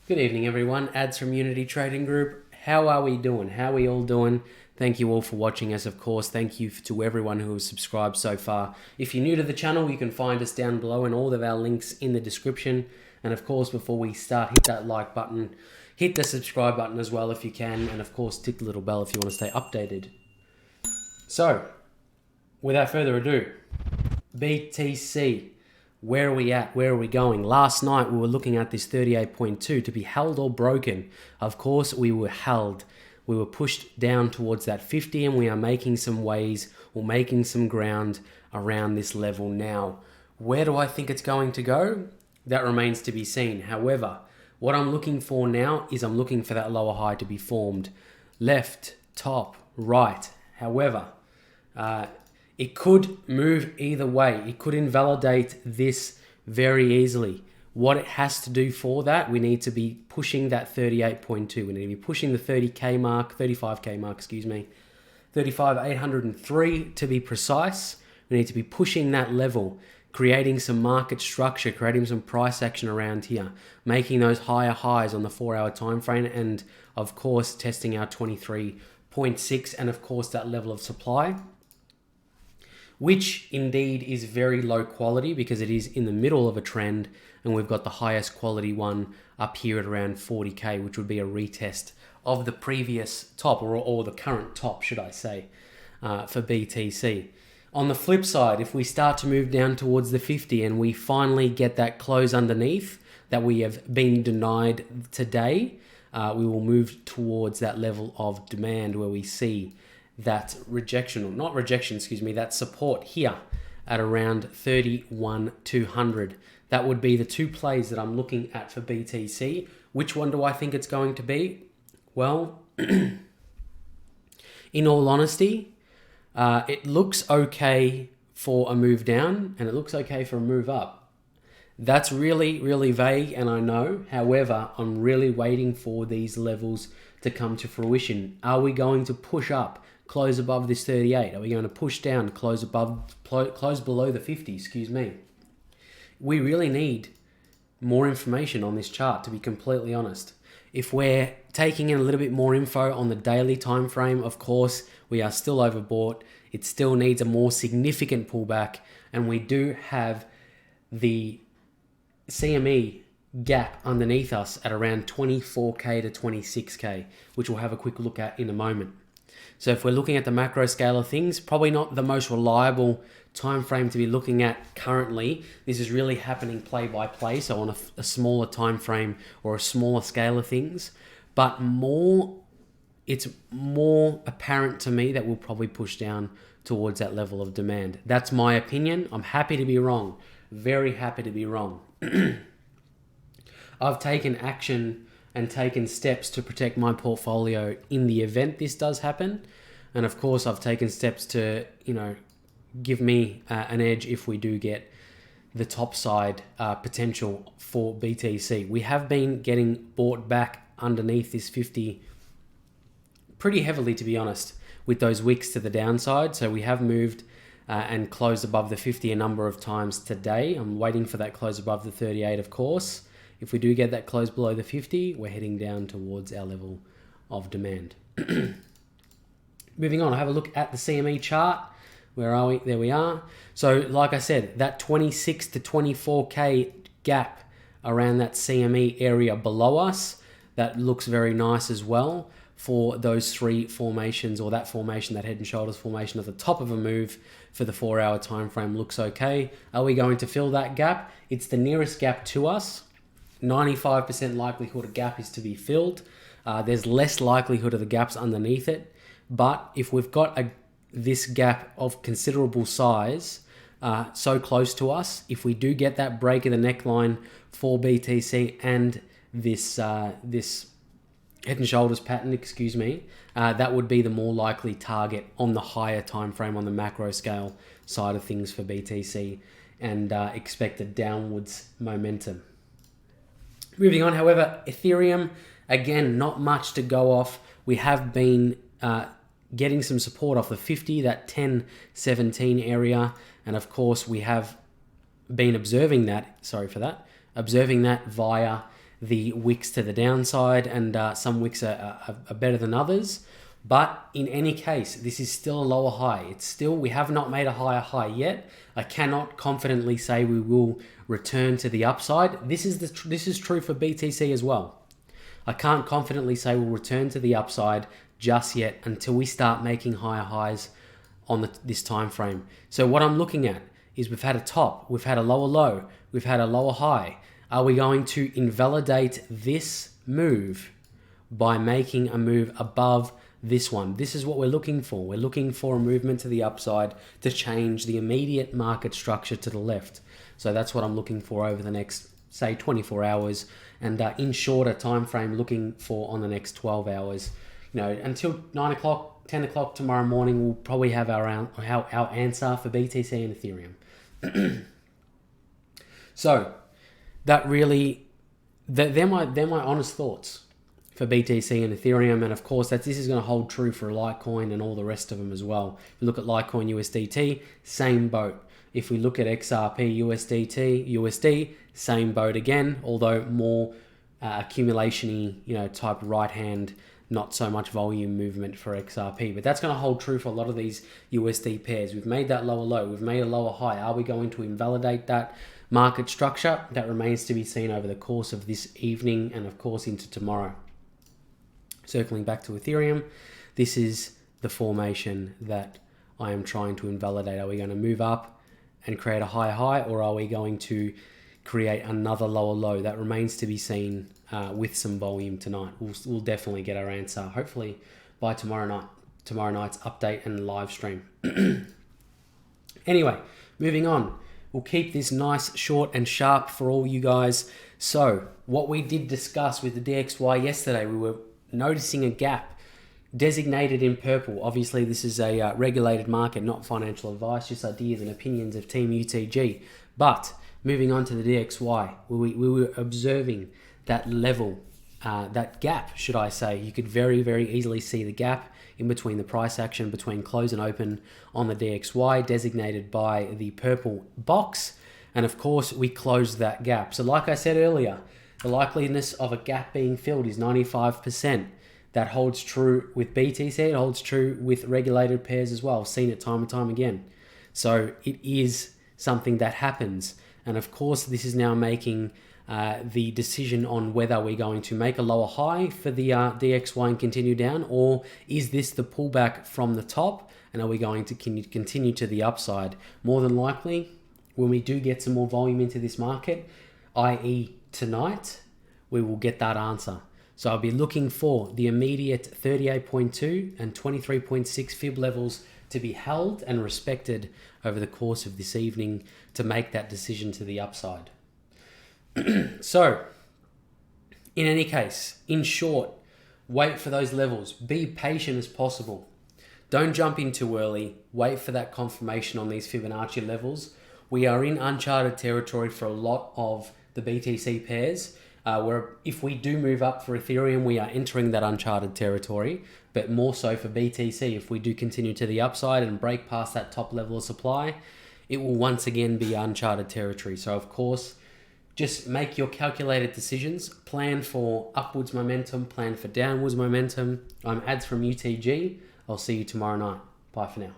Good evening, everyone. Ads from Unity Trading Group. How are we doing? How are we all doing? Thank you all for watching us, of course. Thank you to everyone who has subscribed so far. If you're new to the channel, you can find us down below and all of our links in the description. And of course, before we start, hit that like button, hit the subscribe button as well if you can, and of course, tick the little bell if you want to stay updated. So, without further ado, BTC. Where are we at? Where are we going? Last night we were looking at this 38.2 to be held or broken. Of course, we were held. We were pushed down towards that 50 and we are making some ways or making some ground around this level now. Where do I think it's going to go? That remains to be seen. However, what I'm looking for now is I'm looking for that lower high to be formed. Left, top, right. However, it could move either way. It could invalidate this very easily. What it has to do for that, we need to be pushing that 38.2. We need to be pushing the 35K mark, 35,803 to be precise. We need to be pushing that level, creating some market structure, creating some price action around here, making those higher highs on the 4-hour time frame, and of course testing our 23.6 and of course that level of supply, which indeed is very low quality because it is in the middle of a trend, and we've got the highest quality one up here at around 40K, which would be a retest of the previous top, or the current top, should I say, for BTC. On the flip side, if we start to move down towards the 50 and we finally get that close underneath that we have been denied today, we will move towards that level of demand where we see that that support here at around 31,200. That would be the two plays that I'm looking at for BTC. Which one do I think it's going to be? Well, in all honesty, it looks okay for a move down and it looks okay for a move up. That's really, really vague, and I know. However, I'm really waiting for these levels to come to fruition. Are we going to push up, close above this 38? Are we going to push down, close below the 50? Excuse me. We really need more information on this chart, to be completely honest. If we're taking in a little bit more info on the daily time frame, of course, we are still overbought. It still needs a more significant pullback, and we do have the CME gap underneath us at around 24K to 26K, which we'll have a quick look at in a moment. So if we're looking at the macro scale of things, probably not the most reliable time frame to be looking at currently. This is really happening play by play, so on a smaller time frame or a smaller scale of things. But it's more apparent to me that we'll probably push down towards that level of demand. That's my opinion. I'm happy to be wrong. Very happy to be wrong. I've taken action and taken steps to protect my portfolio in the event this does happen. And of course, I've taken steps to, give me an edge if we do get the top side potential for BTC. We have been getting bought back underneath this 50 pretty heavily, to be honest, with those wicks to the downside. So we have moved and closed above the 50 a number of times today. I'm waiting for that close above the 38, of course. If we do get that close below the 50, we're heading down towards our level of demand. Moving on, I'll have a look at the CME chart. Where are we? There we are. So like I said, that 26 to 24K gap around that CME area below us, that looks very nice as well for those three formations, or that formation, that head and shoulders formation at the top of a move for the 4-hour time frame looks okay. Are we going to fill that gap? It's the nearest gap to us. 95% likelihood a gap is to be filled. There's less likelihood of the gaps underneath it. But if we've got this gap of considerable size so close to us, if we do get that break of the neckline for BTC and this head and shoulders pattern, that would be the more likely target on the higher time frame on the macro scale side of things for BTC, and expected downwards momentum. Moving on, however, Ethereum, again, not much to go off. We have been getting some support off the 50, that 1017 area, and of course we have been observing that, via the wicks to the downside, and some wicks are better than others. But in any case, this is still a lower high. We have not made a higher high yet. I cannot confidently say we will return to the upside. This is true for BTC as well. I can't confidently say we'll return to the upside just yet until we start making higher highs on this time frame. So what I'm looking at is we've had a top, we've had a lower low, we've had a lower high. Are we going to invalidate this move by making a move above this one? This is what we're looking for. We're looking for a movement to the upside to change the immediate market structure to the left. So that's what I'm looking for over the next, say, 24 hours, and in shorter time frame, looking for on the next 12 hours. Until 9 o'clock, 10 o'clock tomorrow morning, we'll probably have our answer for BTC and Ethereum. So that really, they're my honest thoughts for BTC and Ethereum, and of course this is going to hold true for Litecoin and all the rest of them as well. If you look at Litecoin USDT, same boat. If we look at XRP USD, same boat again, although more accumulation-y, type right hand, not so much volume movement for XRP. But that's going to hold true for a lot of these USD pairs. We've made that lower low, we've made a lower high. Are we going to invalidate that market structure? That remains to be seen over the course of this evening and of course into tomorrow. Circling back to Ethereum, this is the formation that I am trying to invalidate. Are we going to move up and create a higher high, or are we going to create another lower low? That remains to be seen with some volume tonight. We'll definitely get our answer, hopefully by tomorrow night's update and live stream. Anyway, moving on. We'll keep this nice, short and sharp for all you guys. So what we did discuss with the DXY yesterday, we were noticing a gap designated in purple. Obviously, this is a regulated market, not financial advice, just ideas and opinions of Team UTG. But moving on to the DXY, we were observing that level, that gap, should I say. You could very, very easily see the gap in between the price action between close and open on the DXY, designated by the purple box. And of course, we closed that gap. So like I said earlier, the likeliness of a gap being filled is 95%. That holds true with BTC. It holds true with regulated pairs as well. I've seen it time and time again. So it is something that happens. And of course, this is now making the decision on whether we're going to make a lower high for the DXY and continue down, or is this the pullback from the top and are we going to continue to the upside? More than likely, when we do get some more volume into this market, i.e. tonight, we will get that answer. So I'll be looking for the immediate 38.2 and 23.6 fib levels to be held and respected over the course of this evening to make that decision to the upside. So, in any case, in short, wait for those levels. Be patient as possible. Don't jump in too early. Wait for that confirmation on these Fibonacci levels. We are in uncharted territory for a lot of the BTC pairs. Where if we do move up for Ethereum, we are entering that uncharted territory, but more so for BTC. If we do continue to the upside and break past that top level of supply, it will once again be uncharted territory. So of course, just make your calculated decisions, plan for upwards momentum, plan for downwards momentum. I'm Ads from UTG. I'll see you tomorrow night. Bye for now.